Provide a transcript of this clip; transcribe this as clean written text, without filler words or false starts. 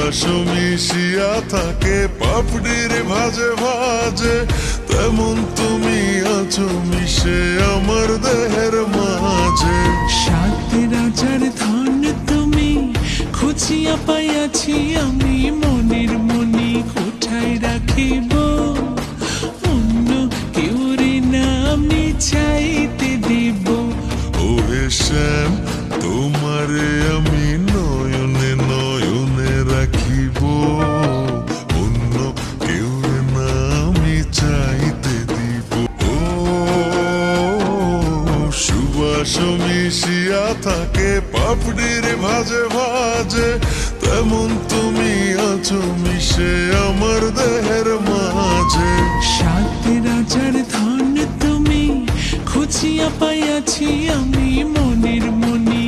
সুবাস মিশিয়া থাকে পাপড়ির ভাজে ভাজে, তেমন তুমি আছো মিশে আমার দেহের মাঝে। সাত রাজার ধন তুমি খুঁজিয়া পাইয়াছি আমি, মনের মনি কোঠায় রাখিব, অন্য কেউ রে না আমি চাইতে দিব। ওহে শ্যাম, তোমারে আমি নয়নে নয়নে রাখিব, অন্য কেউ না আমি চাইতে দিব। ও সুবাস মিশিয়া থাকে পাপড়ির ভাজে ভাজে, তেমন তুমি আছো মিশে আমার দেহের মাঝে। সাত রাজার ধন তুমি খুঁজিয়া পাইয়াছি আমি, মনের মনি